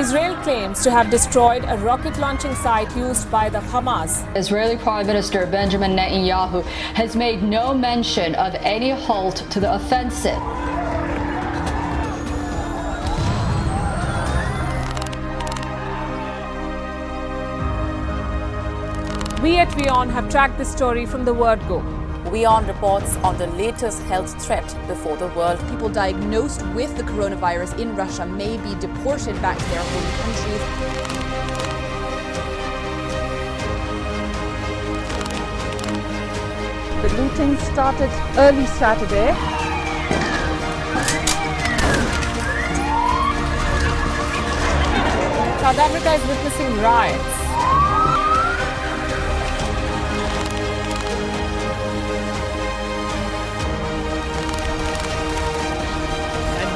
Israel claims to have destroyed a rocket launching site used by the Hamas. Israeli Prime Minister Benjamin Netanyahu has made no mention of any halt to the offensive. We at WION have tracked this story from the word go. WION reports on the latest health threat before the world. People diagnosed with the coronavirus in Russia may be deported back to their home countries. The looting started early Saturday. South Africa is witnessing riots.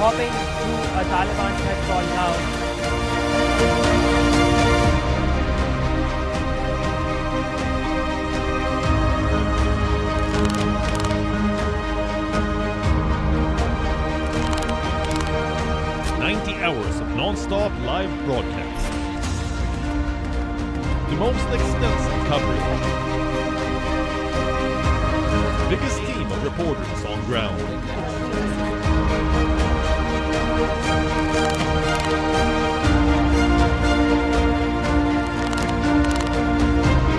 Hopping through a Taliban had gone down. Hours of non-stop live broadcast. The most extensive coverage. Biggest team of reporters on ground.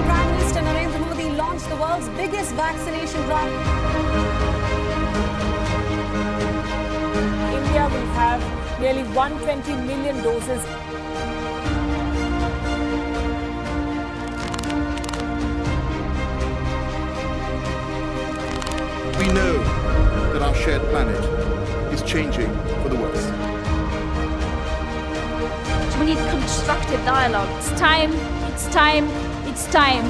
Prime Minister Narendra Modi launched the world's biggest vaccination drive. India will have nearly 120 million doses. We know that our shared planet is changing for the worse. We need constructive dialogue. It's time, it's time, it's time.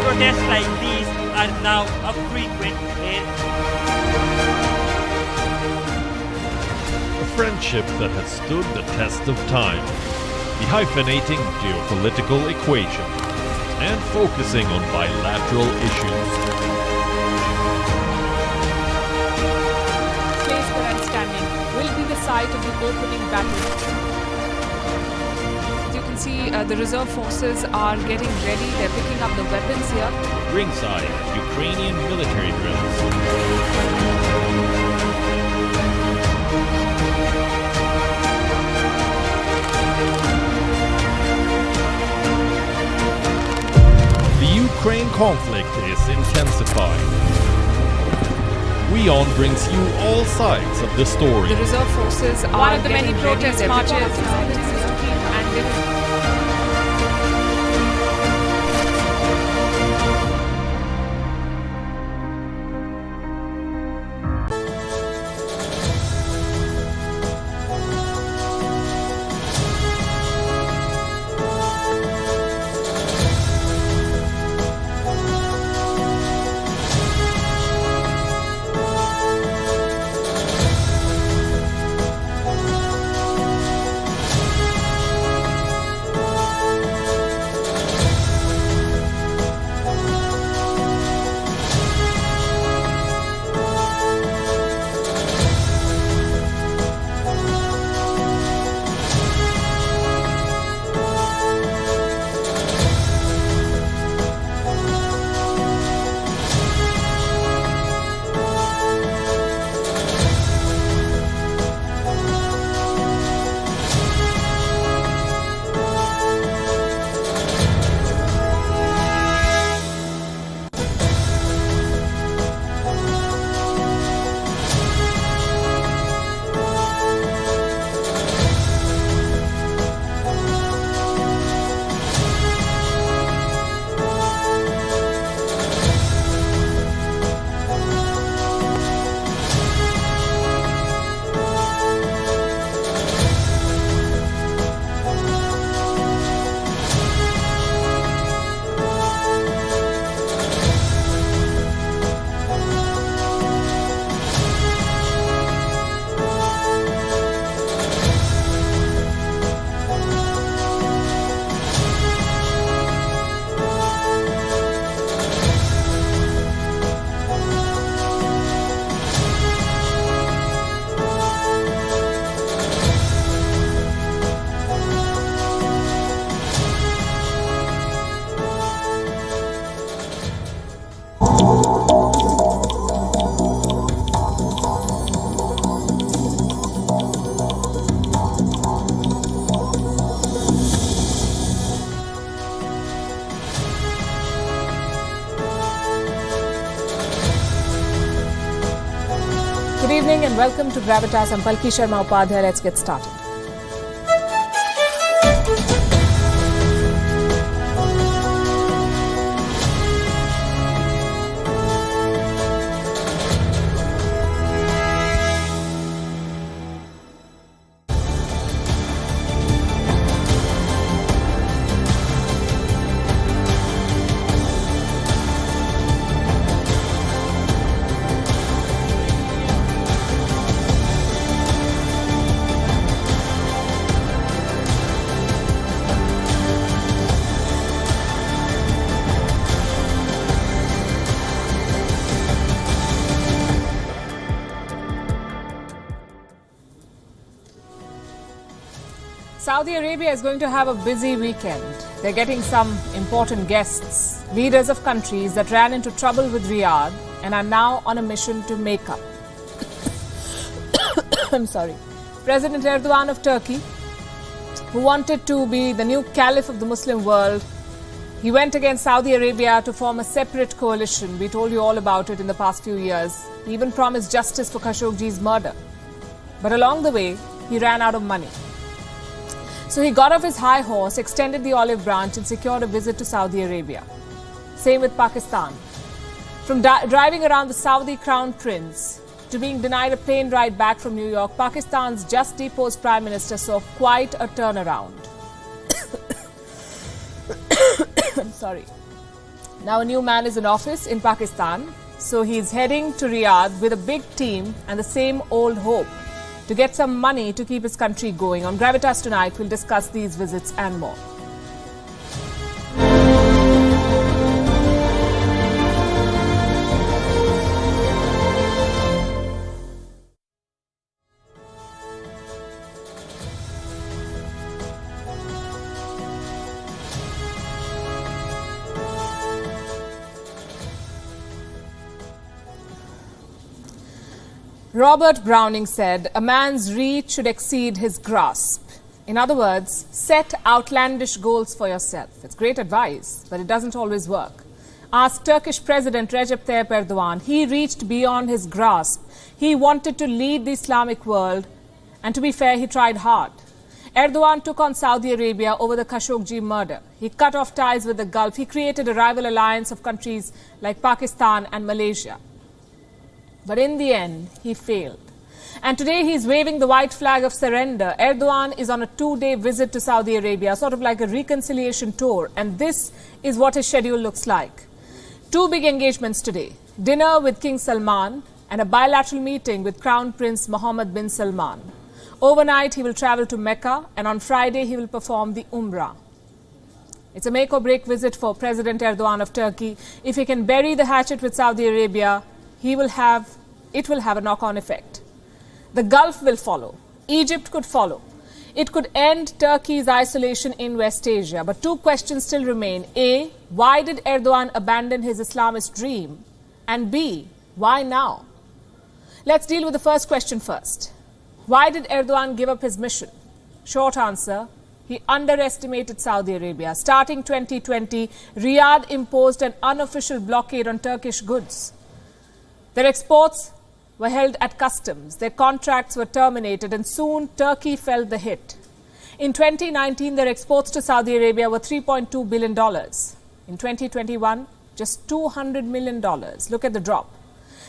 Protests like these are now a frequent A friendship that has stood the test of time, dehyphenating geopolitical equations and focusing on bilateral issues. The place where I'm standing will be the site of the opening battle. You can see the reserve forces are getting ready. They're picking up the weapons here. Ringside, Ukrainian military drills. The Ukraine conflict is intensifying. WION brings you all sides of the story. The reserve forces are One of the many getting protest ready. marches They're is to keep and live. evening and welcome to Gravitas. I'm Palki Sharma. Let's get started. Saudi Arabia is going to have a busy weekend. They're getting some important guests, leaders of countries that ran into trouble with Riyadh and are now on a mission to make up. I'm sorry. President Erdogan of Turkey, who wanted to be the new caliph of the Muslim world, he went against Saudi Arabia to form a separate coalition. We told you all about it in the past few years. He even promised justice for Khashoggi's murder. But along the way, he ran out of money. So he got off his high horse, extended the olive branch and secured a visit to Saudi Arabia. Same with Pakistan. From driving around the Saudi crown prince to being denied a plane ride back from New York, Pakistan's just deposed prime minister saw quite a turnaround. I'm sorry. Now a new man is in office in Pakistan, so he's heading to Riyadh with a big team and the same old hope to get some money to keep his country going. On Gravitas tonight, we'll discuss these visits and more. Robert Browning said, "A man's reach should exceed his grasp." In other words, set outlandish goals for yourself. It's great advice, but it doesn't always work. Ask Turkish President Recep Tayyip Erdogan. He reached beyond his grasp. He wanted to lead the Islamic world, and to be fair, he tried hard. Erdogan took on Saudi Arabia over the Khashoggi murder. He cut off ties with the Gulf. He created a rival alliance of countries like Pakistan and Malaysia. But in the end, he failed. And today he's waving the white flag of surrender. Erdogan is on a 2-day visit to Saudi Arabia, sort of like a reconciliation tour. And this is what his schedule looks like. 2 big engagements today. Dinner with King Salman and a bilateral meeting with Crown Prince Mohammed bin Salman. Overnight, he will travel to Mecca, and on Friday, he will perform the Umrah. It's a make-or-break visit for President Erdogan of Turkey. If he can bury the hatchet with Saudi Arabia, it will have a knock-on effect. The Gulf will follow. Egypt could follow. It could end Turkey's isolation in West Asia. But 2 questions still remain. A, why did Erdogan abandon his Islamist dream? And B, why now? Let's deal with the first question first. Why did Erdogan give up his mission? Short answer, he underestimated Saudi Arabia. Starting 2020, Riyadh imposed an unofficial blockade on Turkish goods. Their exports were held at customs, their contracts were terminated, and soon Turkey felt the hit. In 2019, their exports to Saudi Arabia were $3.2 billion. In 2021, just $200 million. Look at the drop.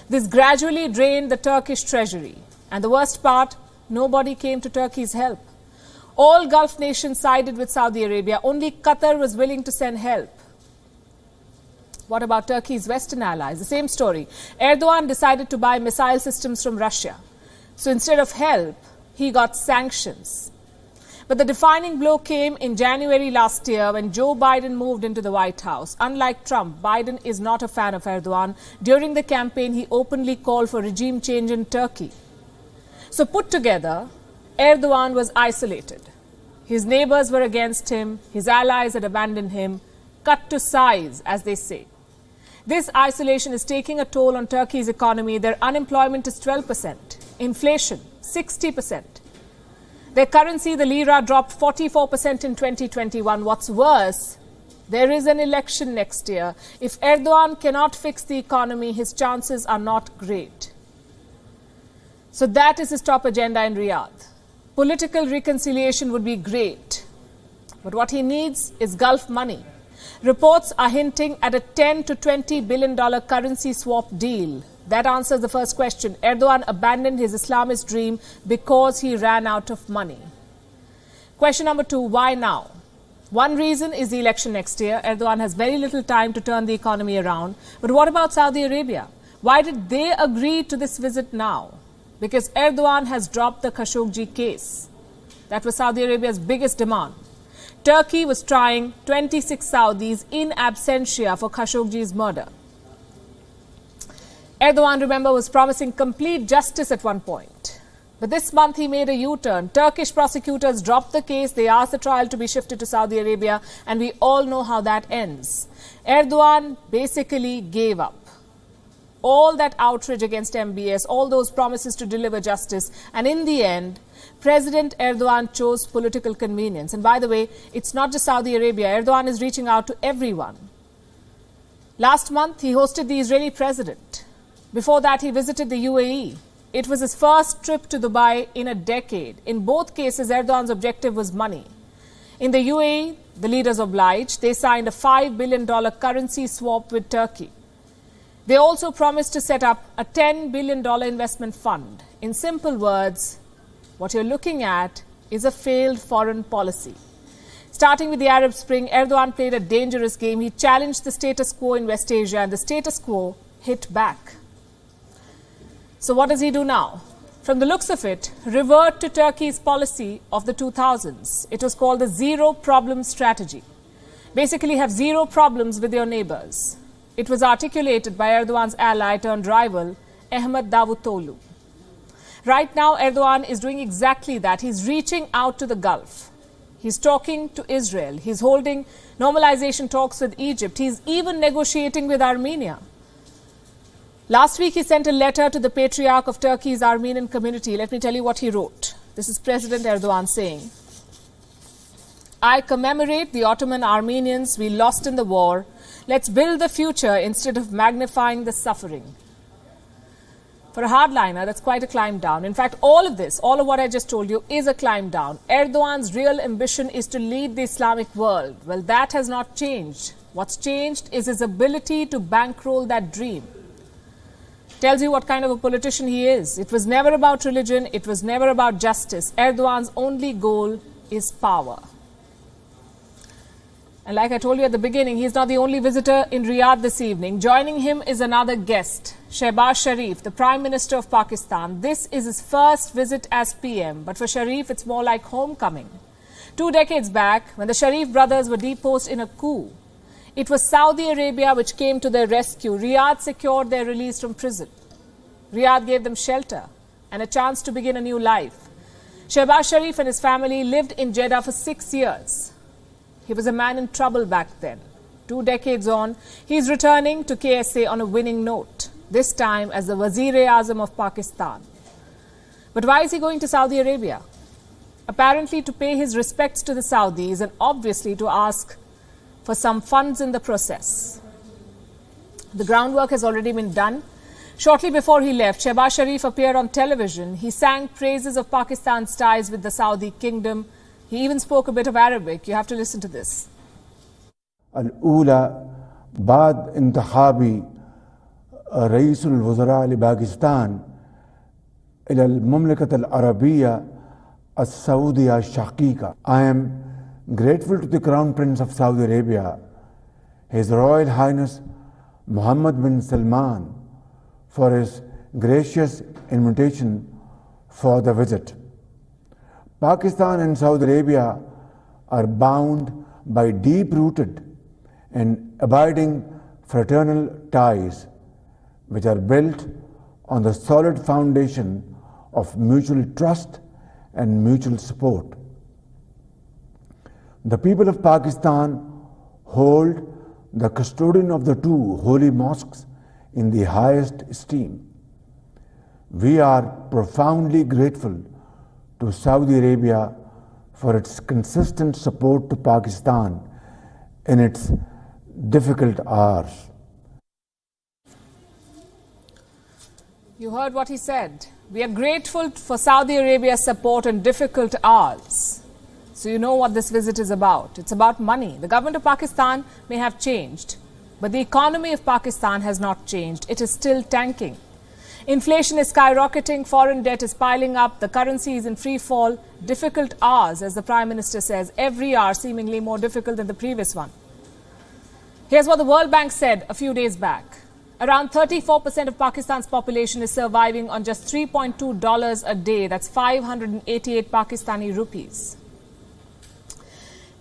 This gradually drained the Turkish treasury. And the worst part, nobody came to Turkey's help. All Gulf nations sided with Saudi Arabia. Only Qatar was willing to send help. What about Turkey's Western allies? The same story. Erdogan decided to buy missile systems from Russia. So instead of help, he got sanctions. But the defining blow came in January last year when Joe Biden moved into the White House. Unlike Trump, Biden is not a fan of Erdogan. During the campaign, he openly called for regime change in Turkey. So put together, Erdogan was isolated. His neighbors were against him. His allies had abandoned him. Cut to size, as they say. This isolation is taking a toll on Turkey's economy. Their unemployment is 12%. Inflation, 60%. Their currency, the lira, dropped 44% in 2021. What's worse, there is an election next year. If Erdogan cannot fix the economy, his chances are not great. So that is his top agenda in Riyadh. Political reconciliation would be great. But what he needs is Gulf money. Reports are hinting at a $10 to $20 billion currency swap deal. That answers the first question. Erdogan abandoned his Islamist dream because he ran out of money. Question number 2, why now? One reason is the election next year. Erdogan has very little time to turn the economy around. But what about Saudi Arabia? Why did they agree to this visit now? Because Erdogan has dropped the Khashoggi case. That was Saudi Arabia's biggest demand. Turkey was trying 26 Saudis in absentia for Khashoggi's murder. Erdogan, remember, was promising complete justice at one point. But this month he made a U-turn. Turkish prosecutors dropped the case. They asked the trial to be shifted to Saudi Arabia. And we all know how that ends. Erdogan basically gave up. All that outrage against MBS, all those promises to deliver justice. And in the end, President Erdogan chose political convenience. And by the way, it's not just Saudi Arabia. Erdogan is reaching out to everyone. Last month, he hosted the Israeli president. Before that, he visited the UAE. It was his first trip to Dubai in a decade. In both cases, Erdogan's objective was money. In the UAE, the leaders obliged. They signed a $5 billion currency swap with Turkey. They also promised to set up a $10 billion investment fund. In simple words, what you're looking at is a failed foreign policy. Starting with the Arab Spring, Erdogan played a dangerous game. He challenged the status quo in West Asia, and the status quo hit back. So what does he do now? From the looks of it, revert to Turkey's policy of the 2000s. It was called the zero-problem strategy. Basically, have zero problems with your neighbors. It was articulated by Erdogan's ally turned rival, Ahmet Davutoglu. Right now, Erdogan is doing exactly that. He's reaching out to the Gulf. He's talking to Israel. He's holding normalization talks with Egypt. He's even negotiating with Armenia. Last week, he sent a letter to the Patriarch of Turkey's Armenian community. Let me tell you what he wrote. This is President Erdogan saying, I commemorate the Ottoman Armenians we lost in the war. Let's build the future instead of magnifying the suffering. For a hardliner, that's quite a climb down. In fact, all of this, all of what I just told you, is a climb down. Erdogan's real ambition is to lead the Islamic world. Well, that has not changed. What's changed is his ability to bankroll that dream. Tells you what kind of a politician he is. It was never about religion. It was never about justice. Erdogan's only goal is power. And like I told you at the beginning, he's not the only visitor in Riyadh this evening. Joining him is another guest, Shehbaz Sharif, the Prime Minister of Pakistan. This is his first visit as PM, but for Sharif, it's more like homecoming. 2 decades back, when the Sharif brothers were deposed in a coup, it was Saudi Arabia which came to their rescue. Riyadh secured their release from prison. Riyadh gave them shelter and a chance to begin a new life. Shehbaz Sharif and his family lived in Jeddah for 6 years. He was a man in trouble back then. 2 decades on, he's returning to KSA on a winning note, this time as the Wazir-e-Azam of Pakistan. But why is he going to Saudi Arabia? Apparently to pay his respects to the Saudis and obviously to ask for some funds in the process. The groundwork has already been done. Shortly before he left, Shehbaz Sharif appeared on television. He sang praises of Pakistan's ties with the Saudi kingdom. He even spoke a bit of Arabic. You have to listen to this. الأولى بعد انتخابي رئيس الوزراء لباكستان إلى المملكة العربية السعودية الشقيقة. I am grateful to the Crown Prince of Saudi Arabia, His Royal Highness Mohammed bin Salman, for his gracious invitation for the visit. Pakistan and Saudi Arabia are bound by deep-rooted and abiding fraternal ties which are built on the solid foundation of mutual trust and mutual support. The people of Pakistan hold the custodian of the 2 holy mosques in the highest esteem. We are profoundly grateful to Saudi Arabia for its consistent support to Pakistan in its difficult hours. You heard what he said. We are grateful for Saudi Arabia's support in difficult hours. So you know what this visit is about. It's about money. The government of Pakistan may have changed, but the economy of Pakistan has not changed. It is still tanking. Inflation is skyrocketing, foreign debt is piling up, the currency is in free fall. Difficult hours, as the Prime Minister says, every hour seemingly more difficult than the previous one. Here's what the World Bank said a few days back. Around 34% of Pakistan's population is surviving on just $3.2 a day. That's 588 Pakistani rupees.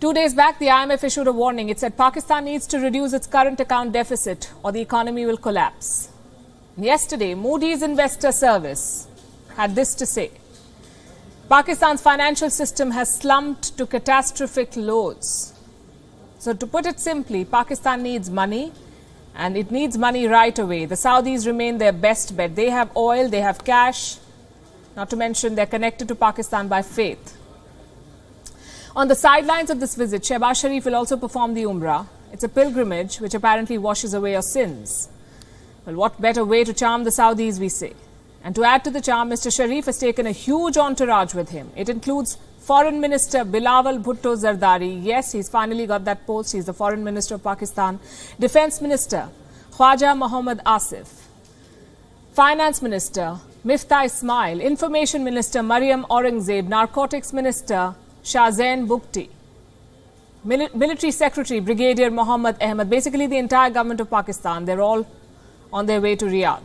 2 days back, the IMF issued a warning. It said Pakistan needs to reduce its current account deficit or the economy will collapse. Yesterday, Moody's Investor Service had this to say. Pakistan's financial system has slumped to catastrophic lows. So to put it simply, Pakistan needs money, and it needs money right away. The Saudis remain their best bet. They have oil, they have cash, not to mention they're connected to Pakistan by faith. On the sidelines of this visit, Shehbaz Sharif will also perform the Umrah. It's a pilgrimage which apparently washes away your sins. Well, what better way to charm the Saudis, we say. And to add to the charm, Mr. Sharif has taken a huge entourage with him. It includes Foreign Minister Bilawal Bhutto Zardari. Yes, he's finally got that post. He's the Foreign Minister of Pakistan. Defense Minister Khwaja Mohammad Asif. Finance Minister Miftah Ismail. Information Minister Maryam Aurangzeb. Narcotics Minister Shahzain Bukti. Military Secretary Brigadier Muhammad Ahmad. Basically, the entire government of Pakistan. They're all on their way to Riyadh.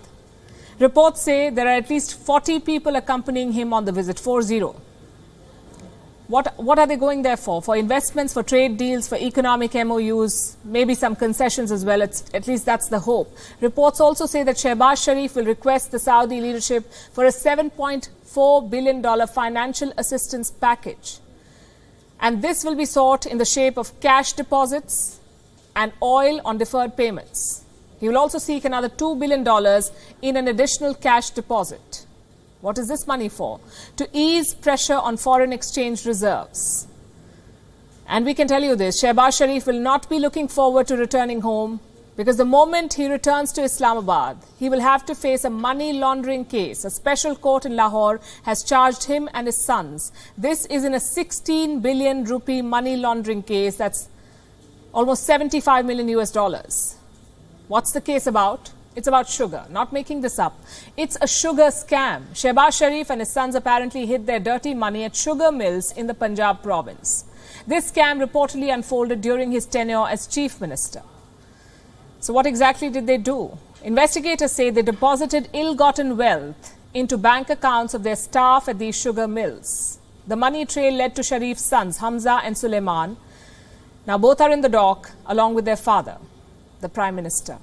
Reports say there are at least 40 people accompanying him on the visit, 40. What are they going there for? For investments, for trade deals, for economic MOUs, maybe some concessions as well. At least that's the hope. Reports also say that Shehbaz Sharif will request the Saudi leadership for a $7.4 billion financial assistance package. And this will be sought in the shape of cash deposits and oil on deferred payments. He will also seek another $2 billion in an additional cash deposit. What is this money for? To ease pressure on foreign exchange reserves. And we can tell you this, Shehbaz Sharif will not be looking forward to returning home, because the moment he returns to Islamabad, he will have to face a money laundering case. A special court in Lahore has charged him and his sons. This is in a 16 billion rupee money laundering case. That's almost $75 million US. What's the case about? It's about sugar. Not making this up. It's a sugar scam. Shehbaz Sharif and his sons apparently hid their dirty money at sugar mills in the Punjab province. This scam reportedly unfolded during his tenure as chief minister. So what exactly did they do? Investigators say they deposited ill-gotten wealth into bank accounts of their staff at these sugar mills. The money trail led to Sharif's sons, Hamza and Suleiman. Now both are in the dock along with their father, the Prime Minister.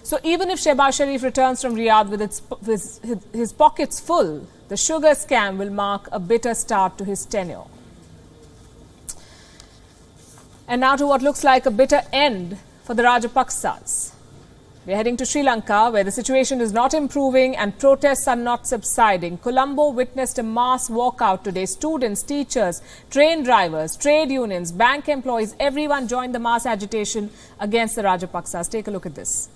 So even if Shehbaz Sharif returns from Riyadh with his pockets full, the sugar scam will mark a bitter start to his tenure. And now to what looks like a bitter end for the Rajapaksas. We're heading to Sri Lanka, where the situation is not improving and protests are not subsiding. Colombo witnessed a mass walkout today. Students, teachers, train drivers, trade unions, bank employees, everyone joined the mass agitation against the Rajapaksas. Take a look at this.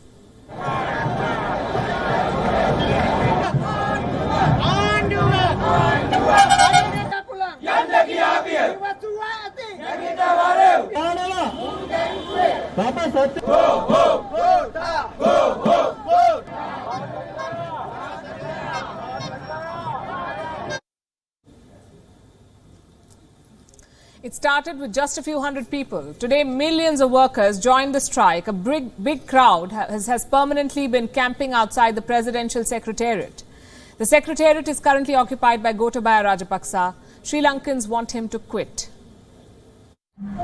It started with just a few hundred people. Today, millions of workers joined the strike. A big crowd has permanently been camping outside the presidential secretariat. The secretariat is currently occupied by Gotabaya Rajapaksa. Sri Lankans want him to quit.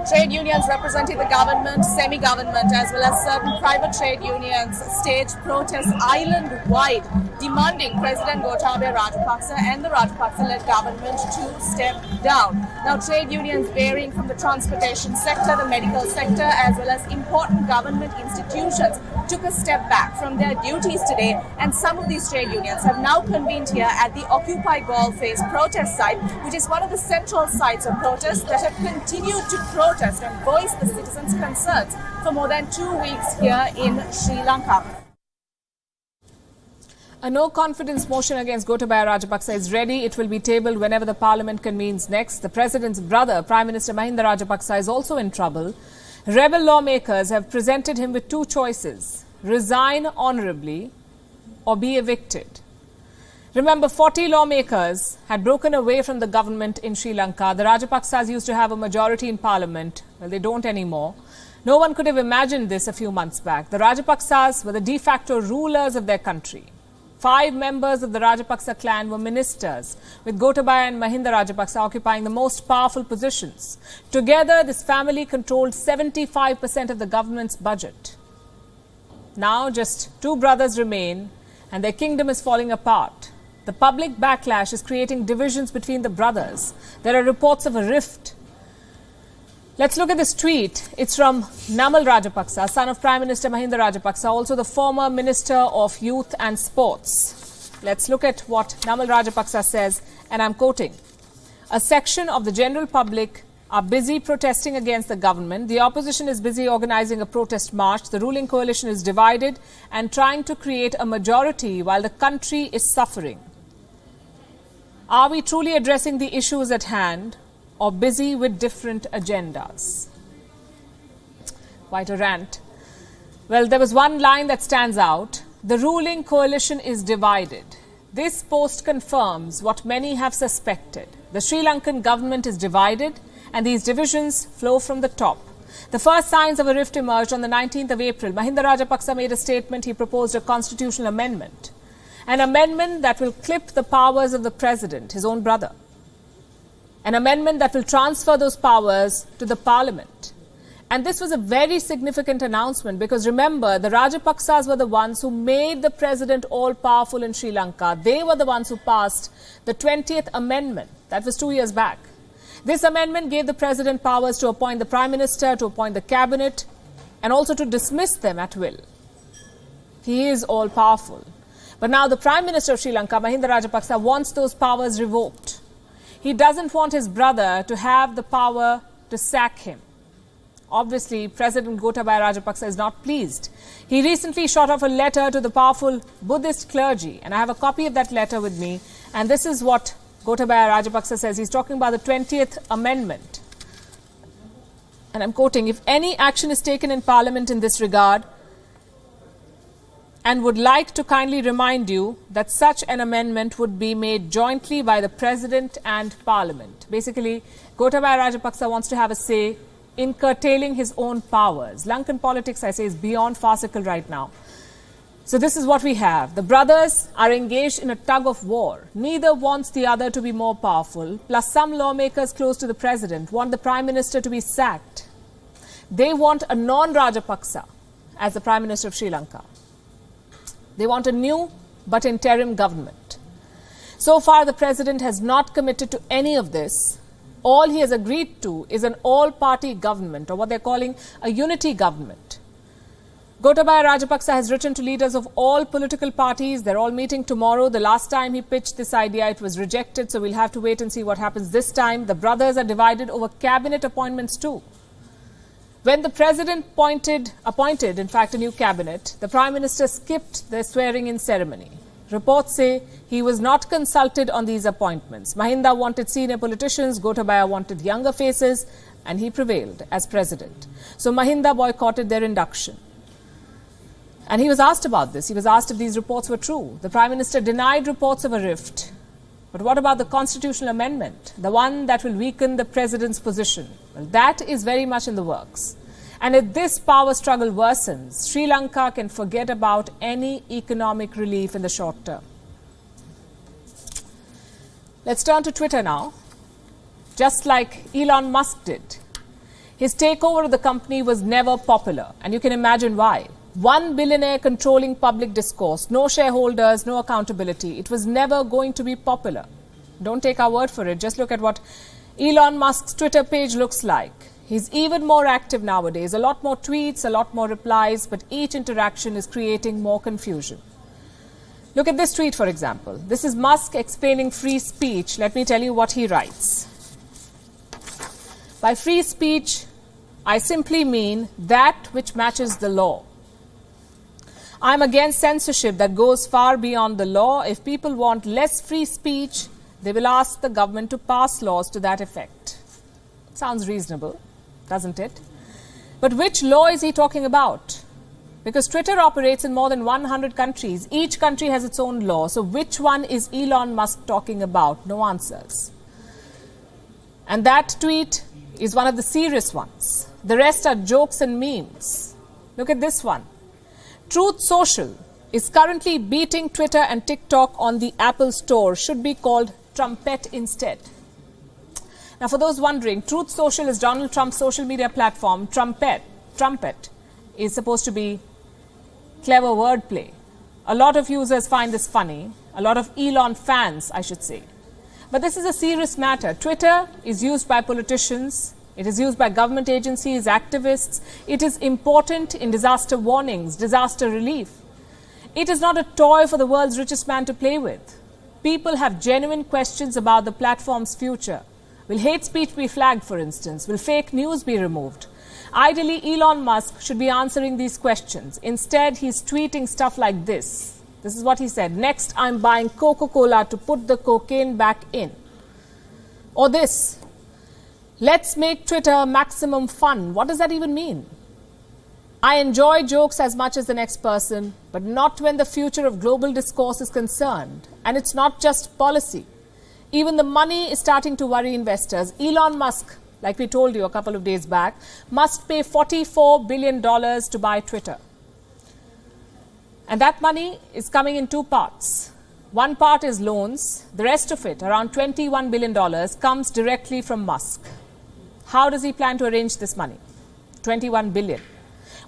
Trade unions representing the government, semi-government, as well as certain private trade unions staged protests island-wide, demanding President Gotabaya Rajapaksa and the Rajapaksa-led government to step down. Now, trade unions varying from the transportation sector, the medical sector, as well as important government institutions took a step back from their duties today, and some of these trade unions have now convened here at the Occupy Golf-Face protest site, which is one of the central sites of protest that have continued to protest and voice the citizens' concerns for more than 2 weeks here in Sri Lanka. A no-confidence motion against Gotabaya Rajapaksa is ready. It will be tabled whenever the parliament convenes next. The president's brother, Prime Minister Mahinda Rajapaksa, is also in trouble. Rebel lawmakers have presented him with two choices: resign honorably or be evicted. Remember, 40 lawmakers had broken away from the government in Sri Lanka. The Rajapaksas used to have a majority in parliament. Well, they don't anymore. No one could have imagined this a few months back. The Rajapaksas were the de facto rulers of their country. 5 members of the Rajapaksa clan were ministers, with Gotabaya and Mahinda Rajapaksa occupying the most powerful positions. Together, this family controlled 75% of the government's budget. Now, just 2 brothers remain, and their kingdom is falling apart. The public backlash is creating divisions between the brothers. There are reports of a rift. Let's look at this tweet. It's from Namal Rajapaksa, son of Prime Minister Mahinda Rajapaksa, also the former Minister of Youth and Sports. Let's look at what Namal Rajapaksa says, and I'm quoting. A section of the general public are busy protesting against the government. The opposition is busy organizing a protest march. The ruling coalition is divided and trying to create a majority while the country is suffering. Are we truly addressing the issues at hand, or busy with different agendas? Quite a rant. Well, there was one line that stands out. The ruling coalition is divided. This post confirms what many have suspected. The Sri Lankan government is divided, and these divisions flow from the top. The first signs of a rift emerged on the 19th of April. Mahinda Rajapaksa made a statement. He proposed a constitutional amendment. An amendment that will clip the powers of the president, his own brother. An amendment that will transfer those powers to the parliament. And this was a very significant announcement because remember, the Rajapaksas were the ones who made the president all-powerful in Sri Lanka. They were the ones who passed the 20th amendment. That was 2 years back. This amendment gave the president powers to appoint the prime minister, to appoint the cabinet, and also to dismiss them at will. He is all-powerful. But now the Prime Minister of Sri Lanka, Mahinda Rajapaksa, wants those powers revoked. He doesn't want his brother to have the power to sack him. Obviously, President Gotabaya Rajapaksa is not pleased. He recently shot off a letter to the powerful Buddhist clergy, and I have a copy of that letter with me. And this is what Gotabaya Rajapaksa says. He's talking about the 20th Amendment. And I'm quoting, if any action is taken in Parliament in this regard, and would like to kindly remind you that such an amendment would be made jointly by the President and Parliament. Basically, Gotabaya Rajapaksa wants to have a say in curtailing his own powers. Lankan politics, I say, is beyond farcical right now. So this is what we have. The brothers are engaged in a tug of war. Neither wants the other to be more powerful. Plus, some lawmakers close to the President want the Prime Minister to be sacked. They want a non-Rajapaksa as the Prime Minister of Sri Lanka. They want a new but interim government. So far, the president has not committed to any of this. All he has agreed to is an all-party government, or what they're calling a unity government. Gotabaya Rajapaksa has written to leaders of all political parties. They're all meeting tomorrow. The last time he pitched this idea, it was rejected, so we'll have to wait and see what happens this time. The brothers are divided over cabinet appointments too. When the president appointed, in fact, a new cabinet, the prime minister skipped the swearing-in ceremony. Reports say he was not consulted on these appointments. Mahinda wanted senior politicians, Gotabaya wanted younger faces, and he prevailed as president. So Mahinda boycotted their induction. And he was asked about this. He was asked if these reports were true. The prime minister denied reports of a rift. But what about the constitutional amendment, the one that will weaken the president's position? Well, that is very much in the works. And if this power struggle worsens, Sri Lanka can forget about any economic relief in the short term. Let's turn to Twitter now. Just like Elon Musk did, his takeover of the company was never popular, and you can imagine why. One billionaire controlling public discourse, no shareholders, no accountability. It was never going to be popular. Don't take our word for it. Just look at what Elon Musk's Twitter page looks like. He's even more active nowadays. A lot more tweets, a lot more replies, but each interaction is creating more confusion. Look at this tweet, for example. This is Musk explaining free speech. Let me tell you what he writes. By free speech, I simply mean that which matches the law. I'm against censorship that goes far beyond the law. If people want less free speech, they will ask the government to pass laws to that effect. Sounds reasonable, doesn't it? But which law is he talking about? Because Twitter operates in more than 100 countries. Each country has its own law. So which one is Elon Musk talking about? No answers. And that tweet is one of the serious ones. The rest are jokes and memes. Look at this one. Truth Social is currently beating Twitter and TikTok on the Apple Store. Should be called Trumpet instead. Now, for those wondering, Truth Social is Donald Trump's social media platform. Trumpet is supposed to be clever wordplay. A lot of users find this funny. A lot of Elon fans, I should say. But this is a serious matter. Twitter is used by politicians. It is used by government agencies, activists. It is important in disaster warnings, disaster relief. It is not a toy for the world's richest man to play with. People have genuine questions about the platform's future. Will hate speech be flagged, for instance? Will fake news be removed? Ideally, Elon Musk should be answering these questions. Instead, he's tweeting stuff like this. This is what he said. Next, I'm buying Coca-Cola to put the cocaine back in. Or this. Let's make Twitter maximum fun. What does that even mean? I enjoy jokes as much as the next person, but not when the future of global discourse is concerned. And it's not just policy. Even the money is starting to worry investors. Elon Musk, like we told you a couple of days back, must pay $44 billion to buy Twitter. And that money is coming in two parts. One part is loans. The rest of it, around $21 billion, comes directly from Musk. How does he plan to arrange this money? $21 billion.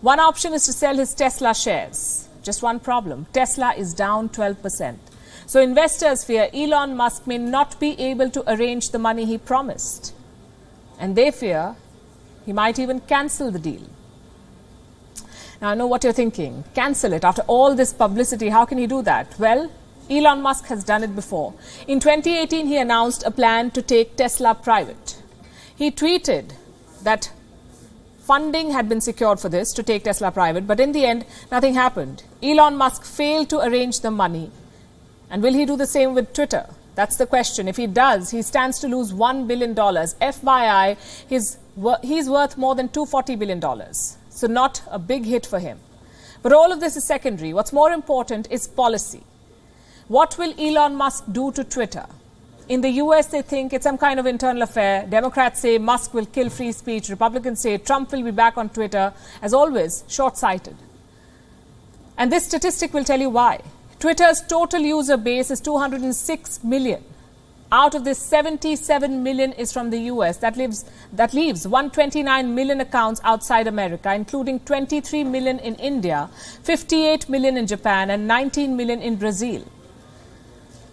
One option is to sell his Tesla shares. Just one problem. Tesla is down 12%. So investors fear Elon Musk may not be able to arrange the money he promised. And they fear he might even cancel the deal. Now, I know what you're thinking. Cancel it. After all this publicity, how can he do that? Well, Elon Musk has done it before. In 2018, he announced a plan to take Tesla private. He tweeted that funding had been secured for this, to take Tesla private, but in the end, nothing happened. Elon Musk failed to arrange the money. And will he do the same with Twitter? That's the question. If he does, he stands to lose $1 billion. FYI, he's worth more than $240 billion. So not a big hit for him. But all of this is secondary. What's more important is policy. What will Elon Musk do to Twitter? In the US, they think it's some kind of internal affair. Democrats say Musk will kill free speech. Republicans say Trump will be back on Twitter. As always, short-sighted. And this statistic will tell you why. Twitter's total user base is 206 million. Out of this, 77 million is from the US. That leaves 129 million accounts outside America, including 23 million in India, 58 million in Japan, and 19 million in Brazil.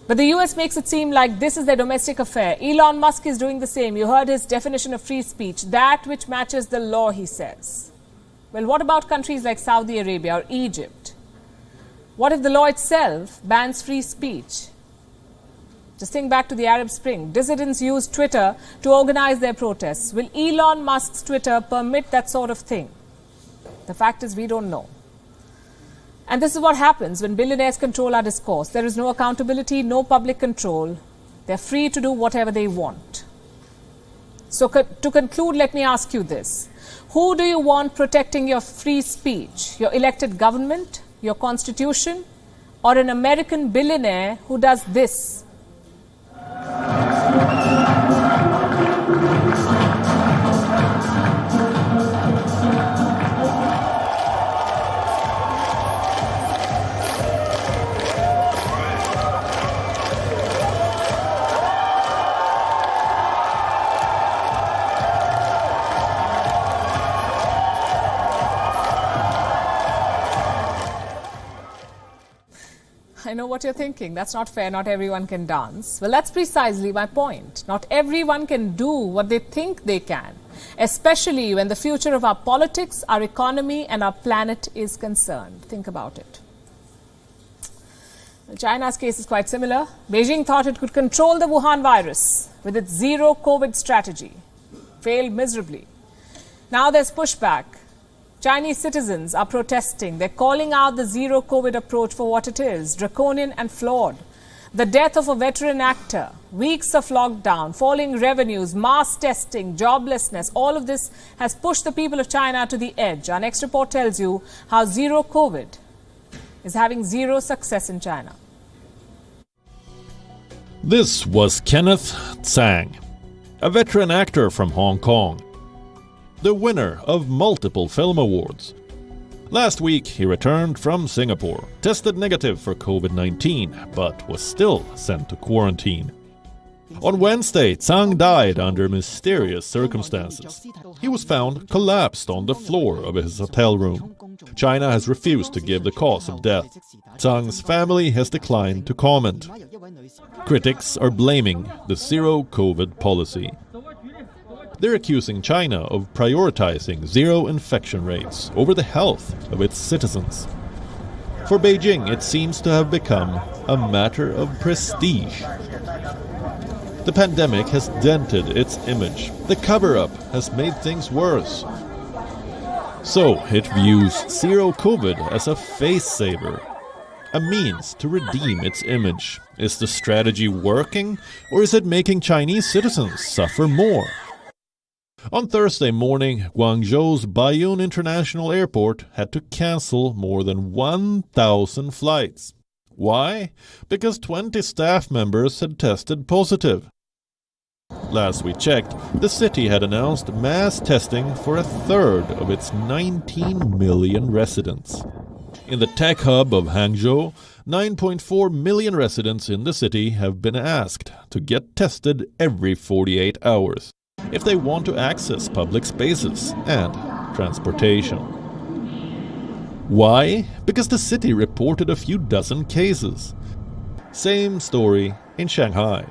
But the US makes it seem like this is their domestic affair. Elon Musk is doing the same. You heard his definition of free speech, that which matches the law, he says. Well, what about countries like Saudi Arabia or Egypt? What if the law itself bans free speech? Just think back to the Arab Spring. Dissidents used Twitter to organize their protests. Will Elon Musk's Twitter permit that sort of thing? The fact is, we don't know. And this is what happens when billionaires control our discourse. There is no accountability, no public control. They're free to do whatever they want. So to conclude, let me ask you this. Who do you want protecting your free speech? Your elected government? Your constitution, or an American billionaire who does this? I know what you're thinking. That's not fair. Not everyone can dance. Well, that's precisely my point. Not everyone can do what they think they can, especially when the future of our politics, our economy, and our planet is concerned. Think about it. Well, China's case is quite similar. Beijing thought it could control the Wuhan virus with its zero COVID strategy. Failed miserably. Now there's pushback. Chinese citizens are protesting. They're calling out the zero COVID approach for what it is, draconian and flawed. The death of a veteran actor, weeks of lockdown, falling revenues, mass testing, joblessness, all of this has pushed the people of China to the edge. Our next report tells you how zero COVID is having zero success in China. This was Kenneth Tsang, a veteran actor from Hong Kong, the winner of multiple film awards. Last week, he returned from Singapore, tested negative for COVID-19, but was still sent to quarantine. On Wednesday, Tsang died under mysterious circumstances. He was found collapsed on the floor of his hotel room. China has refused to give the cause of death. Tsang's family has declined to comment. Critics are blaming the zero-COVID policy. They're accusing China of prioritizing zero infection rates over the health of its citizens. For Beijing, it seems to have become a matter of prestige. The pandemic has dented its image. The cover-up has made things worse. So it views zero COVID as a face-saver, a means to redeem its image. Is the strategy working, or is it making Chinese citizens suffer more? On Thursday morning, Guangzhou's WION International Airport had to cancel more than 1,000 flights. Why? Because 20 staff members had tested positive. Last we checked, the city had announced mass testing for a third of its 19 million residents. In the tech hub of Hangzhou, 9.4 million residents in the city have been asked to get tested every 48 hours if they want to access public spaces and transportation. Why? Because the city reported a few dozen cases. Same story in Shanghai.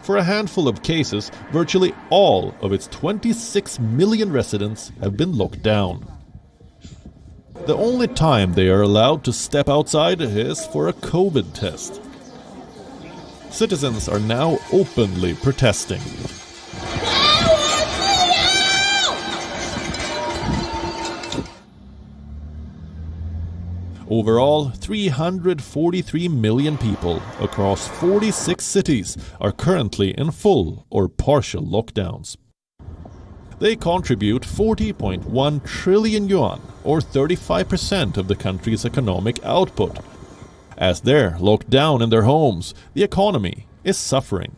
For a handful of cases, virtually all of its 26 million residents have been locked down. The only time they are allowed to step outside is for a COVID test. Citizens are now openly protesting. Overall, 343 million people across 46 cities are currently in full or partial lockdowns. They contribute 40.1 trillion yuan, or 35% of the country's economic output. As they're locked down in their homes, the economy is suffering.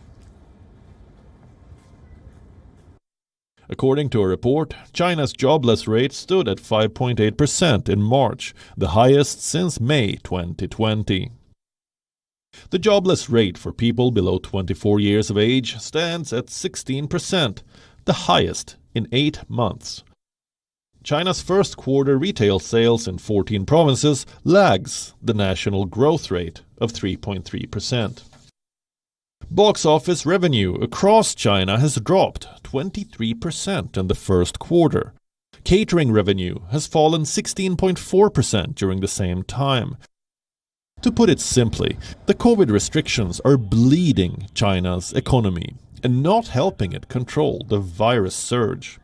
According to a report, China's jobless rate stood at 5.8% in March, the highest since May 2020. The jobless rate for people below 24 years of age stands at 16%, the highest in 8 months. China's first quarter retail sales in 14 provinces lags the national growth rate of 3.3%. Box office revenue across China has dropped 23% in the first quarter. Catering revenue has fallen 16.4% during the same time. To put it simply, the COVID restrictions are bleeding China's economy and not helping it control the virus surge.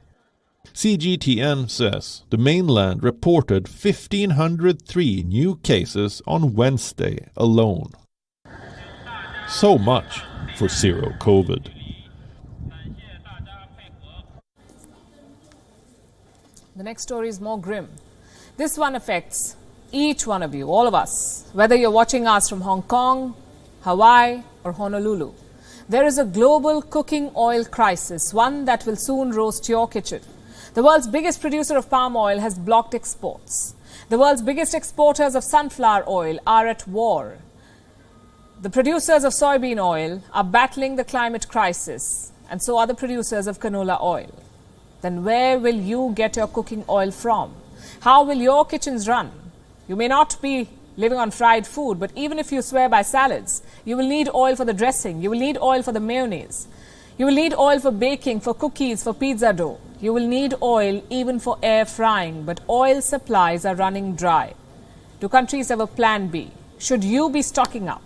CGTN says the mainland reported 1,503 new cases on Wednesday alone. So much for zero COVID. The next story is more grim. This one affects each one of you, all of us, whether you're watching us from Hong Kong, Hawaii, or Honolulu. There is a global cooking oil crisis, one that will soon roast your kitchen. The world's biggest producer of palm oil has blocked exports. The world's biggest exporters of sunflower oil are at war. The producers of soybean oil are battling the climate crisis, and so are the producers of canola oil. Then where will you get your cooking oil from? How will your kitchens run? You may not be living on fried food, but even if you swear by salads, you will need oil for the dressing, you will need oil for the mayonnaise. You will need oil for baking, for cookies, for pizza dough. You will need oil even for air frying, but oil supplies are running dry. Do countries have a plan B? Should you be stocking up?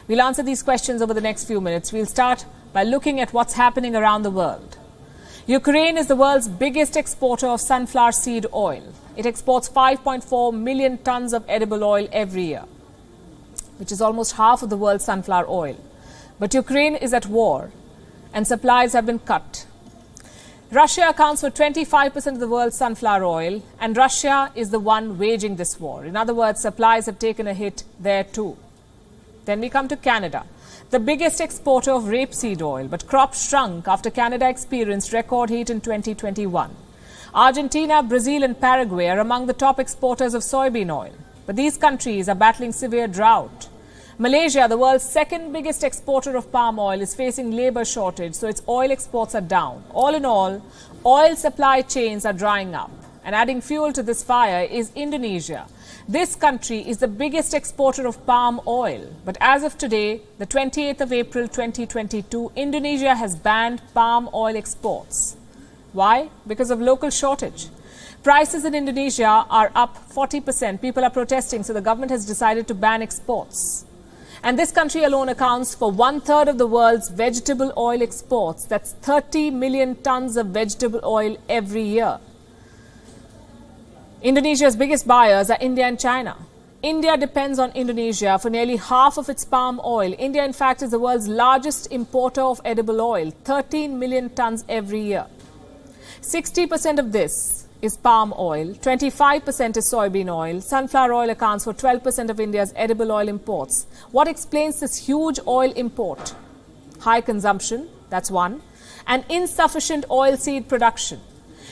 We'll answer these questions over the next few minutes. We'll start by looking at what's happening around the world. Ukraine is the world's biggest exporter of sunflower seed oil. It exports 5.4 million tons of edible oil every year, which is almost half of the world's sunflower oil. But Ukraine is at war and supplies have been cut. Russia accounts for 25% of the world's sunflower oil, and Russia is the one waging this war. In other words, supplies have taken a hit there too. Then we come to Canada, the biggest exporter of rapeseed oil, but crops shrunk after Canada experienced record heat in 2021. Argentina, Brazil and Paraguay are among the top exporters of soybean oil, but these countries are battling severe drought. Malaysia, the world's second biggest exporter of palm oil, is facing labour shortage, so its oil exports are down. All in all, oil supply chains are drying up. And adding fuel to this fire is Indonesia. This country is the biggest exporter of palm oil. But as of today, the 28th of April 2022, Indonesia has banned palm oil exports. Why? Because of local shortage. Prices in Indonesia are up 40%. People are protesting, so the government has decided to ban exports. And this country alone accounts for 1/3 of the world's vegetable oil exports. That's 30 million tons of vegetable oil every year. Indonesia's biggest buyers are India and China. India depends on Indonesia for nearly half of its palm oil. India, in fact, is the world's largest importer of edible oil, 13 million tons every year. 60% of this is palm oil, 25% is soybean oil. Sunflower oil accounts for 12% of India's edible oil imports. What explains this huge oil import? High consumption, that's one, and insufficient oilseed production.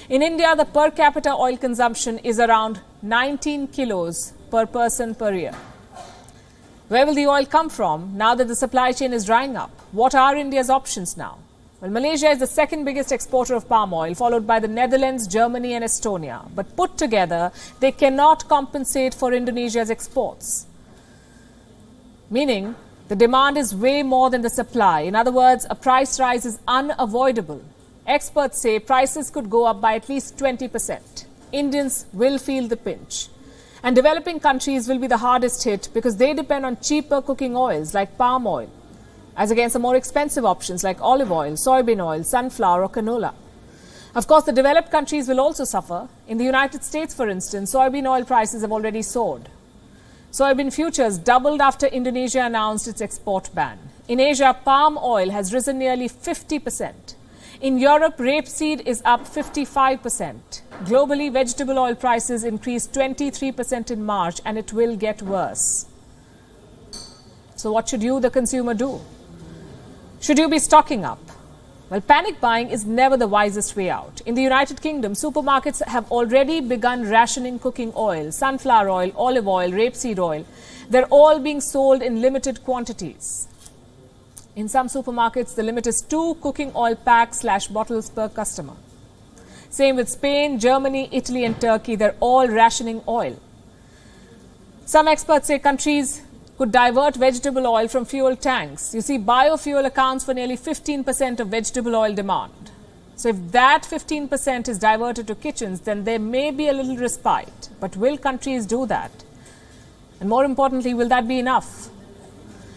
In India, the per capita oil consumption is around 19 kilos per person per year. Where will the oil come from now that the supply chain is drying up? What are India's options now? Well, Malaysia is the second biggest exporter of palm oil, followed by the Netherlands, Germany and Estonia. But put together, they cannot compensate for Indonesia's exports. Meaning, the demand is way more than the supply. In other words, a price rise is unavoidable. Experts say prices could go up by at least 20%. Indians will feel the pinch. And developing countries will be the hardest hit because they depend on cheaper cooking oils like palm oil, as against the more expensive options like olive oil, soybean oil, sunflower or canola. Of course, the developed countries will also suffer. In the United States, for instance, soybean oil prices have already soared. Soybean futures doubled after Indonesia announced its export ban. In Asia, palm oil has risen nearly 50%. In Europe, rapeseed is up 55%. Globally, vegetable oil prices increased 23% in March, and it will get worse. So what should you, the consumer, do? Should you be stocking up? Well, panic buying is never the wisest way out. In the United Kingdom, supermarkets have already begun rationing cooking oil, sunflower oil, olive oil, rapeseed oil. They're all being sold in limited quantities. In some supermarkets, the limit is 2 cooking oil packs/bottles per customer. Same with Spain, Germany, Italy and Turkey. They're all rationing oil. Some experts say countries could divert vegetable oil from fuel tanks. You see, biofuel accounts for nearly 15% of vegetable oil demand. So if that 15% is diverted to kitchens, then there may be a little respite. But will countries do that? And more importantly, will that be enough?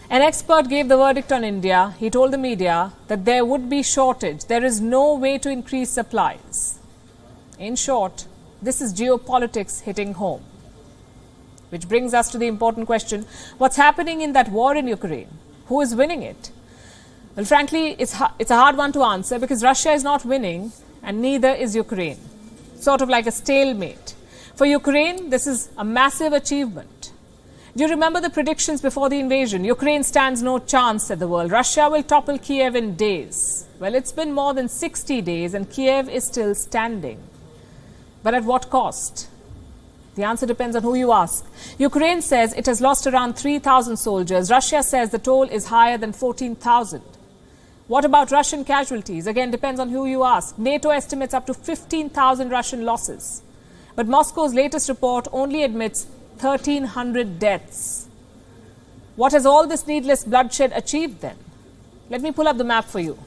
An expert gave the verdict on India. He told the media that there would be shortage. There is no way to increase supplies. In short, this is geopolitics hitting home. Which brings us to the important question, what's happening in that war in Ukraine? Who is winning it? Well, frankly, it's a hard one to answer because Russia is not winning and neither is Ukraine. Sort of like a stalemate. For Ukraine, this is a massive achievement. Do you remember the predictions before the invasion? Ukraine stands no chance, said the world. Russia will topple Kiev in days. Well, it's been more than 60 days and Kiev is still standing. But at what cost? The answer depends on who you ask. Ukraine says it has lost around 3,000 soldiers. Russia says the toll is higher than 14,000. What about Russian casualties? Again, depends on who you ask. NATO estimates up to 15,000 Russian losses. But Moscow's latest report only admits 1,300 deaths. What has all this needless bloodshed achieved then? Let me pull up the map for you.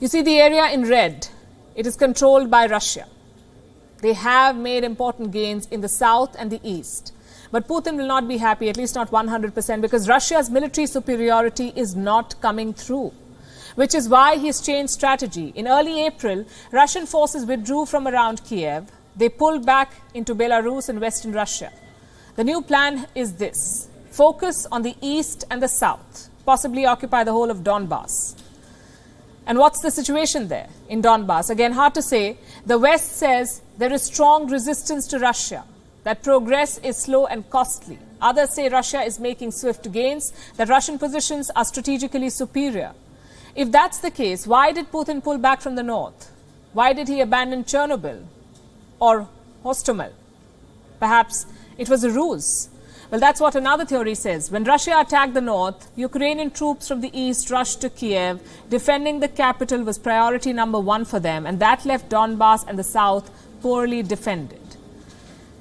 You see the area in red. It is controlled by Russia. They have made important gains in the south and the east. But Putin will not be happy, at least not 100%, because Russia's military superiority is not coming through, which is why he's changed strategy. In early April, Russian forces withdrew from around Kiev. they pulled back into Belarus and Western Russia. The new plan is this: focus on the east and the south, possibly occupy the whole of Donbass. And what's the situation there in Donbass? Again, hard to say. The West says there is strong resistance to Russia, that progress is slow and costly. Others say Russia is making swift gains, that Russian positions are strategically superior. If that's the case, why did Putin pull back from the north? Why did he abandon Chernobyl or Hostomel? Perhaps it was a ruse. Well, that's what another theory says. When Russia attacked the north, Ukrainian troops from the east rushed to Kiev. Defending the capital was priority number one for them, and that left Donbass and the south poorly defended.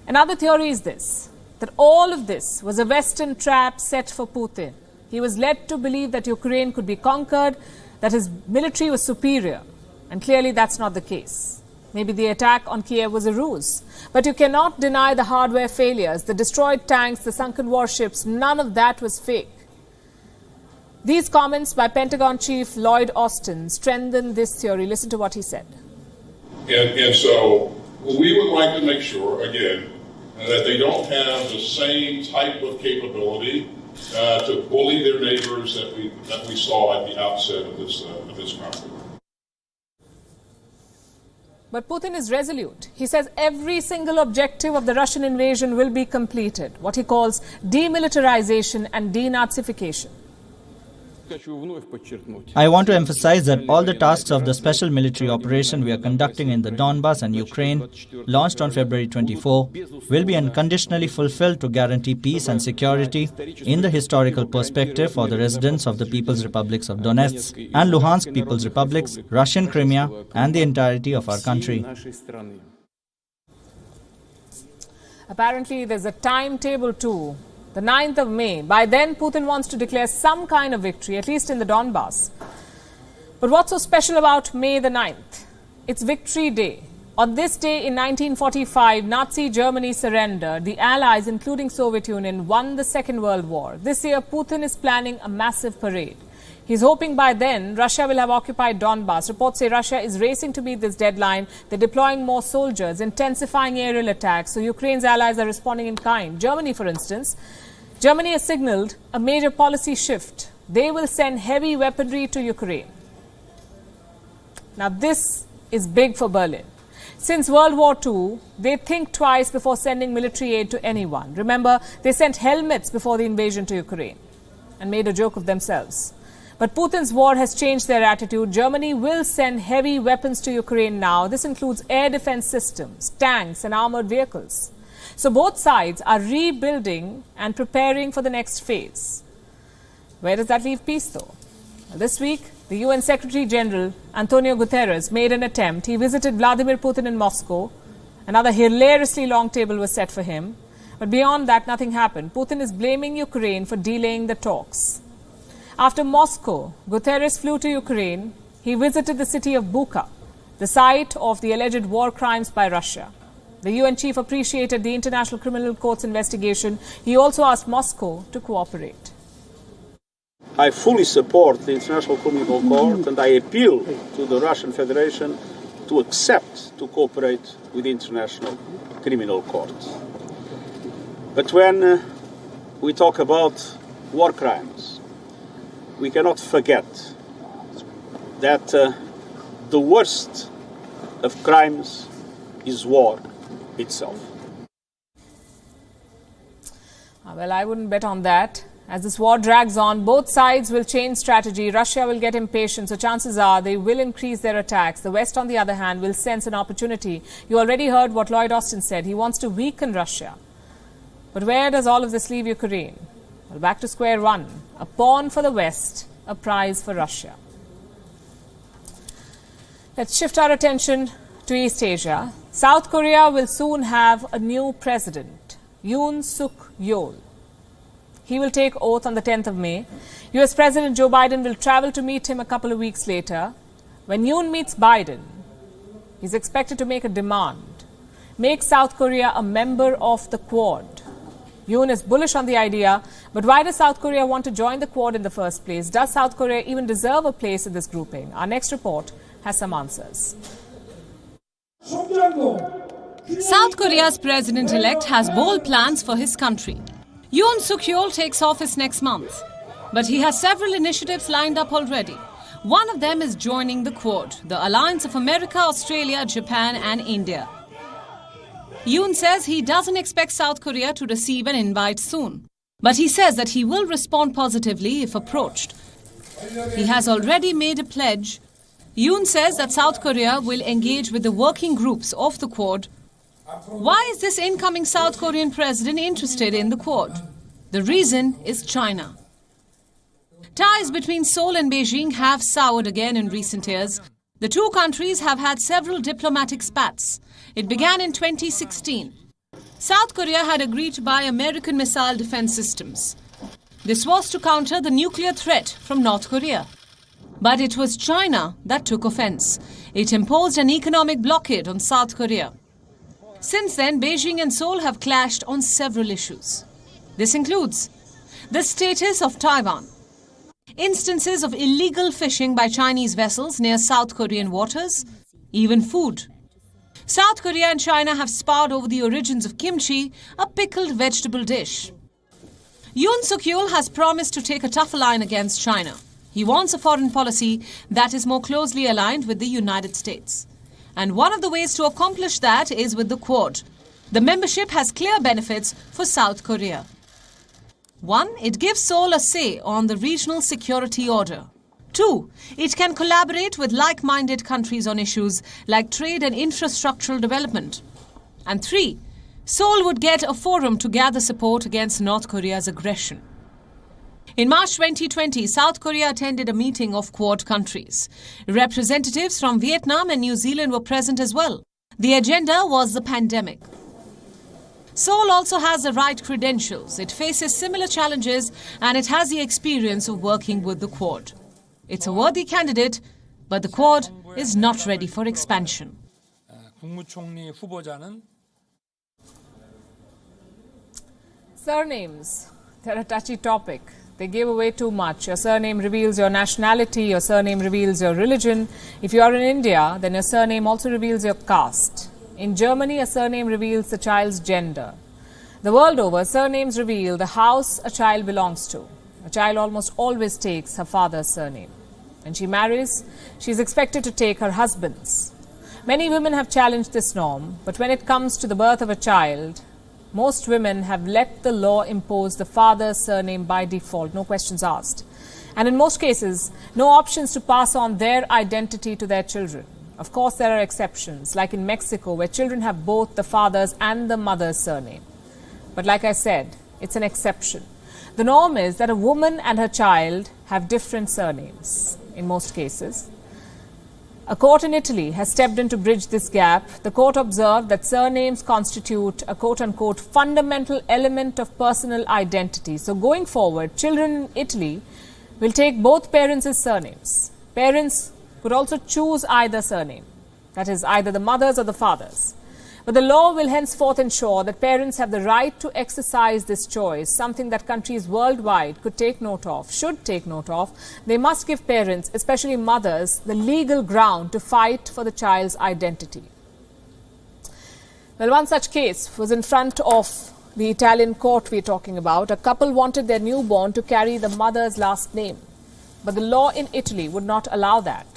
Another theory is this: that all of this was a Western trap set for Putin. He was led to believe that Ukraine could be conquered, that his military was superior. And clearly that's not the case. Maybe the attack on Kiev was a ruse. But you cannot deny the hardware failures, the destroyed tanks, the sunken warships. None of that was fake. These comments by Pentagon Chief Lloyd Austin strengthen this theory. Listen to what he said. And so we would like to make sure, again, that they don't have the same type of capability to bully their neighbors that we saw at the outset of this conflict. But Putin is resolute. He says every single objective of the Russian invasion will be completed, what he calls demilitarization and denazification. I want to emphasize that all the tasks of the special military operation we are conducting in the Donbass and Ukraine, launched on February 24, will be unconditionally fulfilled to guarantee peace and security in the historical perspective for the residents of the People's Republics of Donetsk and Luhansk People's Republics, Russian Crimea, and the entirety of our country. Apparently, there's a timetable too. The 9th of May. By then, Putin wants to declare some kind of victory, at least in the Donbass. But what's so special about May the 9th? It's Victory Day. On this day in 1945, Nazi Germany surrendered. The Allies, including Soviet Union, won the Second World War. This year, Putin is planning a massive parade. He's hoping by then Russia will have occupied Donbass. Reports say Russia is racing to meet this deadline. They're deploying more soldiers, intensifying aerial attacks. So Ukraine's allies are responding in kind. Germany, for instance, Germany has signaled a major policy shift. They will send heavy weaponry to Ukraine. Now, this is big for Berlin. Since World War II, they think twice before sending military aid to anyone. Remember, they sent helmets before the invasion to Ukraine and made a joke of themselves. But Putin's war has changed their attitude. Germany will send heavy weapons to Ukraine now. This includes air defense systems, tanks, and armored vehicles. So both sides are rebuilding and preparing for the next phase. Where does that leave peace, though? This week, the UN Secretary General Antonio Guterres made an attempt. He visited Vladimir Putin in Moscow. Another hilariously long table was set for him. But beyond that, nothing happened. Putin is blaming Ukraine for delaying the talks. After Moscow, Guterres flew to Ukraine. He visited the city of Bucha, the site of the alleged war crimes by Russia. The UN chief appreciated the International Criminal Court's investigation. He also asked Moscow to cooperate. I fully support the International Criminal Court and I appeal to the Russian Federation to accept to cooperate with the International Criminal Court. But when we talk about war crimes, we cannot forget that the worst of crimes is war itself. Well, I wouldn't bet on that. As this war drags on, both sides will change strategy. Russia will get impatient, so chances are they will increase their attacks. The West, on the other hand, will sense an opportunity. You already heard what Lloyd Austin said. He wants to weaken Russia. But where does all of this leave Ukraine? Well, back to square one. A pawn for the West, a prize for Russia. Let's shift our attention to East Asia. South Korea will soon have a new president, Yoon Suk Yeol. He will take oath on the 10th of May. US President Joe Biden will travel to meet him a couple of weeks later. When Yoon meets Biden, he's expected to make a demand. Make South Korea a member of the Quad. Yoon is bullish on the idea, but why does South Korea want to join the Quad in the first place? Does South Korea even deserve a place in this grouping? Our next report has some answers. South Korea's president-elect has bold plans for his country. Yoon Suk-yeol takes office next month, but he has several initiatives lined up already. One of them is joining the Quad, the alliance of America, Australia, Japan and India. Yoon says he doesn't expect South Korea to receive an invite soon, but he says that he will respond positively if approached. He has already made a pledge. Yoon says that South Korea will engage with the working groups of the Quad. Why is this incoming South Korean president interested in the Quad? The reason is China. Ties between Seoul and Beijing have soured again in recent years. The two countries have had several diplomatic spats. It began in 2016. South Korea had agreed to buy American missile defense systems. This was to counter the nuclear threat from North Korea. But it was China that took offense. It imposed an economic blockade on South Korea. Since then, Beijing and Seoul have clashed on several issues. This includes the status of Taiwan, instances of illegal fishing by Chinese vessels near South Korean waters, even food. South Korea and China have sparred over the origins of kimchi, a pickled vegetable dish. Yoon Suk-yeol has promised to take a tougher line against China. He wants a foreign policy that is more closely aligned with the United States. And one of the ways to accomplish that is with the Quad. The membership has clear benefits for South Korea. 1. It gives Seoul a say on the regional security order. 2. It can collaborate with like-minded countries on issues like trade and infrastructural development. And 3. Seoul would get a forum to gather support against North Korea's aggression. In March 2020, South Korea attended a meeting of Quad countries. Representatives from Vietnam and New Zealand were present as well. The agenda was the pandemic. Seoul also has the right credentials. It faces similar challenges and it has the experience of working with the Quad. It's a worthy candidate, but the Quad is not ready for expansion. Surnames. They're a touchy topic. They give away too much. Your surname reveals your nationality, your surname reveals your religion. If you are in India, then your surname also reveals your caste. In Germany, a surname reveals the child's gender. The world over, surnames reveal the house a child belongs to. A child almost always takes her father's surname. When she marries, she is expected to take her husband's. Many women have challenged this norm, but when it comes to the birth of a child, most women have let the law impose the father's surname by default, no questions asked. And in most cases, no options to pass on their identity to their children. Of course, there are exceptions, like in Mexico, where children have both the father's and the mother's surname. But like I said, it's an exception. The norm is that a woman and her child have different surnames, in most cases. A court in Italy has stepped in to bridge this gap. The court observed that surnames constitute a quote-unquote fundamental element of personal identity. So going forward, children in Italy will take both parents' surnames. Parents could also choose either surname, that is, either the mother's or the father's. But the law will henceforth ensure that parents have the right to exercise this choice, something that countries worldwide could take note of, should take note of. They must give parents, especially mothers, the legal ground to fight for the child's identity. Well, one such case was in front of the Italian court we're talking about. A couple wanted their newborn to carry the mother's last name, but the law in Italy would not allow that.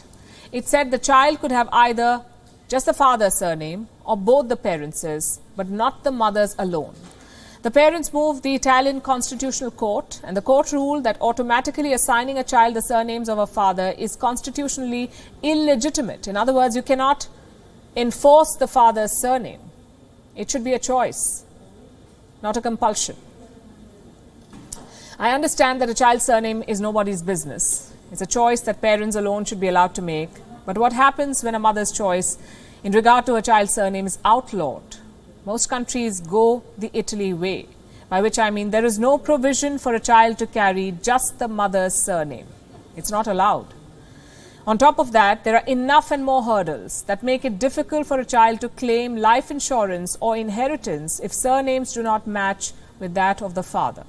It said the child could have either just the father's surname or both the parents', but not the mother's alone. The parents moved the Italian Constitutional Court, and the court ruled that automatically assigning a child the surnames of a father is constitutionally illegitimate. In other words, you cannot enforce the father's surname. It should be a choice, not a compulsion. I understand that a child's surname is nobody's business. It's a choice that parents alone should be allowed to make. But what happens when a mother's choice in regard to a child's surname is outlawed? Most countries go the Italy way, by which I mean there is no provision for a child to carry just the mother's surname. It's not allowed. On top of that, there are enough and more hurdles that make it difficult for a child to claim life insurance or inheritance if surnames do not match with that of the father.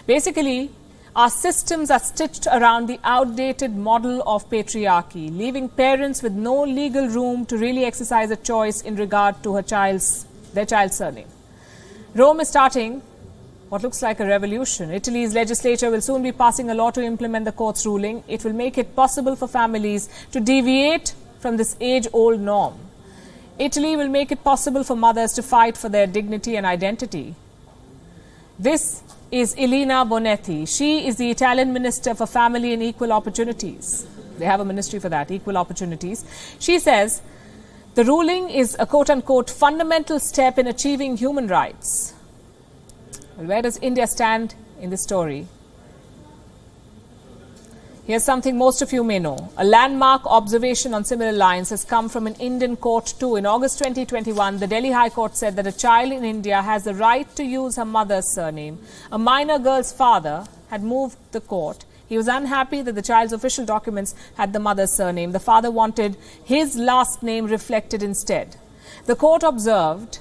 Basically, Our systems are stitched around the outdated model of patriarchy, leaving parents with no legal room to really exercise a choice in regard to their child's surname. Rome is starting what looks like a revolution. Italy's legislature will soon be passing a law to implement the court's ruling. It will make it possible for families to deviate from this age-old norm. Italy will make it possible for mothers to fight for their dignity and identity. This is Elena Bonetti. She is the Italian Minister for Family and Equal Opportunities. They have a ministry for that, equal opportunities. She says the ruling is a quote-unquote fundamental step in achieving human rights. Well, where does India stand in this story? Here's something most of you may know. A landmark observation on similar lines has come from an Indian court too. In August 2021, the Delhi High Court said that a child in India has the right to use her mother's surname. A minor girl's father had moved the court. He was unhappy that the child's official documents had the mother's surname. The father wanted his last name reflected instead. The court observed,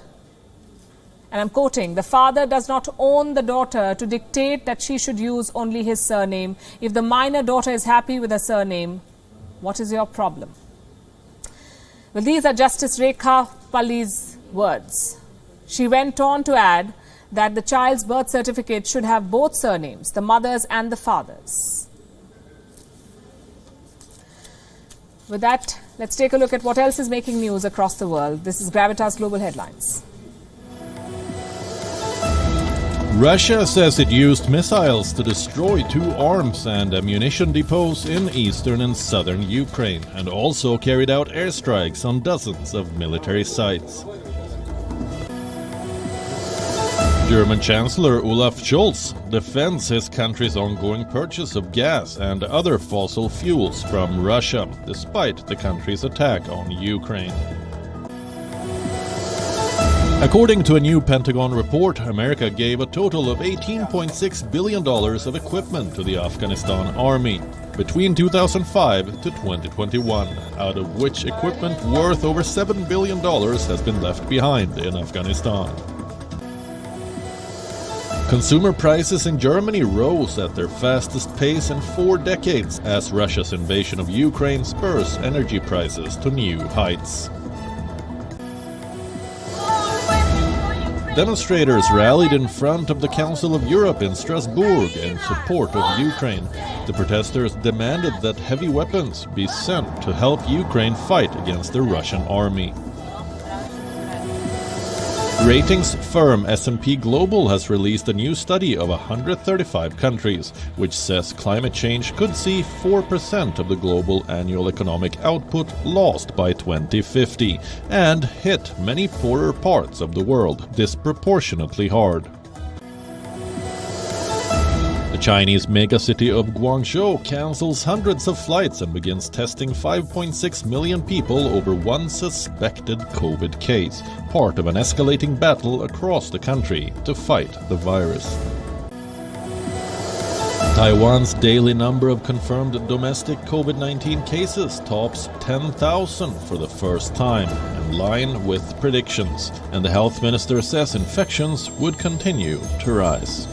and I'm quoting, the father does not own the daughter to dictate that she should use only his surname. If the minor daughter is happy with her surname, what is your problem? Well, these are Justice Rekha Palli's words. She went on to add that the child's birth certificate should have both surnames, the mother's and the father's. With that, let's take a look at what else is making news across the world. This is Gravitas Global Headlines. Russia says it used missiles to destroy 2 arms and ammunition depots in eastern and southern Ukraine, and also carried out airstrikes on dozens of military sites. German Chancellor Olaf Scholz defends his country's ongoing purchase of gas and other fossil fuels from Russia, despite the country's attack on Ukraine. According to a new Pentagon report, America gave a total of $18.6 billion of equipment to the Afghanistan army between 2005 to 2021, out of which equipment worth over $7 billion has been left behind in Afghanistan. Consumer prices in Germany rose at their fastest pace in 4 decades as Russia's invasion of Ukraine spurs energy prices to new heights. Demonstrators rallied in front of the Council of Europe in Strasbourg in support of Ukraine. The protesters demanded that heavy weapons be sent to help Ukraine fight against the Russian army. Ratings firm S&P Global has released a new study of 135 countries, which says climate change could see 4% of the global annual economic output lost by 2050 and hit many poorer parts of the world disproportionately hard. The Chinese megacity of Guangzhou cancels hundreds of flights and begins testing 5.6 million people over one suspected COVID case, part of an escalating battle across the country to fight the virus. Taiwan's daily number of confirmed domestic COVID-19 cases tops 10,000 for the first time, in line with predictions, and the health minister says infections would continue to rise.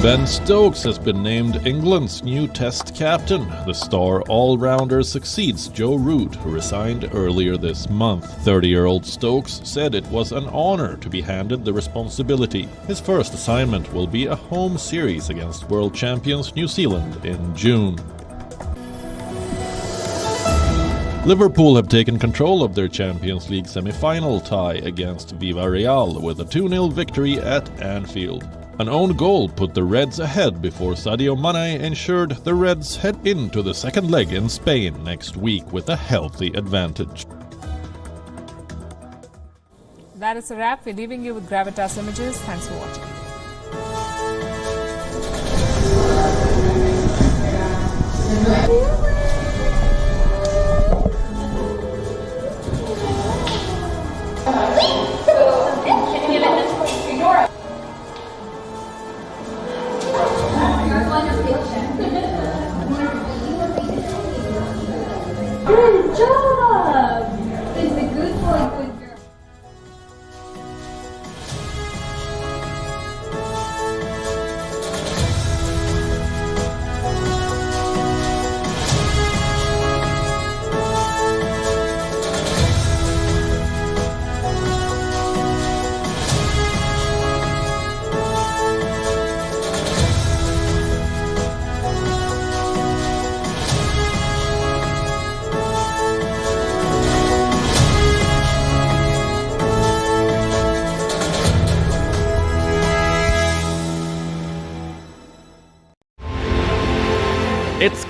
Ben Stokes has been named England's new Test captain. The star all-rounder succeeds Joe Root, who resigned earlier this month. 30-year-old Stokes said it was an honor to be handed the responsibility. His first assignment will be a home series against world champions New Zealand in June. Liverpool have taken control of their Champions League semi-final tie against Villarreal with a 2-0 victory at Anfield. An own goal put the Reds ahead before Sadio Mane ensured the Reds head into the second leg in Spain next week with a healthy advantage. That is a wrap. We're leaving you with Gravitas Images. Thanks for watching. Good job! It's a good boy, good girl.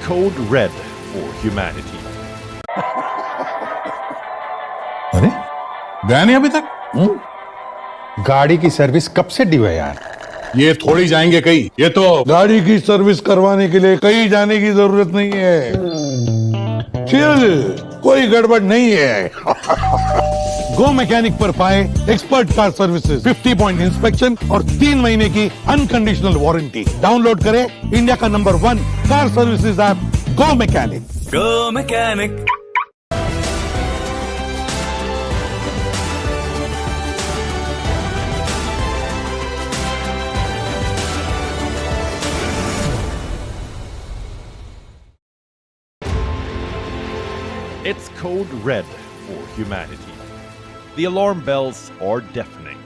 code red for humanity. अरे गया नहीं अभी तक? गाड़ी की service कब से due है यार? ये थोड़ी जाएंगे कहीं, ये तो गाड़ी की सर्विस करवाने के लिए कहीं जाने की जरूरत नहीं है। चिल, कोई गड़बड़ नहीं है। गो मैकेनिक पर पाए expert car services, 50 point inspection और 3 महीने की अनकंडीशनल वारंटी। डाउनलोड करें इंडिया का number 1 car services app go mechanic. Go mechanic. It's code red for humanity. The alarm bells are deafening.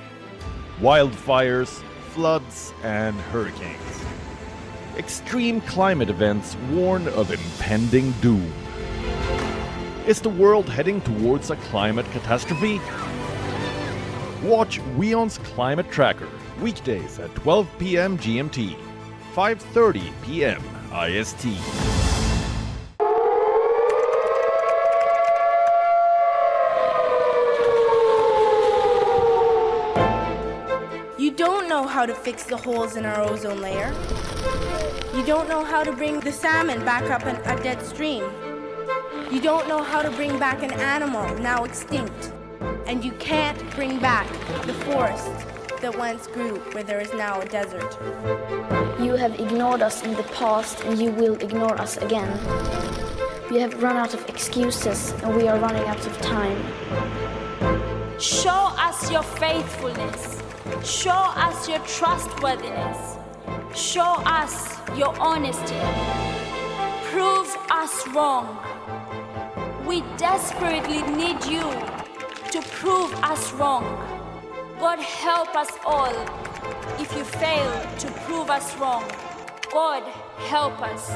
Wildfires, floods, and hurricanes. Extreme climate events warn of impending doom. Is the world heading towards a climate catastrophe? Watch WION's Climate Tracker weekdays at 12 p.m. GMT, 5:30 p.m. IST. You don't know how to fix the holes in our ozone layer. You don't know how to bring the salmon back up a dead stream. You don't know how to bring back an animal now extinct. And you can't bring back the forest that once grew where there is now a desert. You have ignored us in the past and you will ignore us again. We have run out of excuses and we are running out of time. Show us your faithfulness. Show us your trustworthiness. Show us your honesty. Prove us wrong. We desperately need you to prove us wrong. God help us all if you fail to prove us wrong. God help us.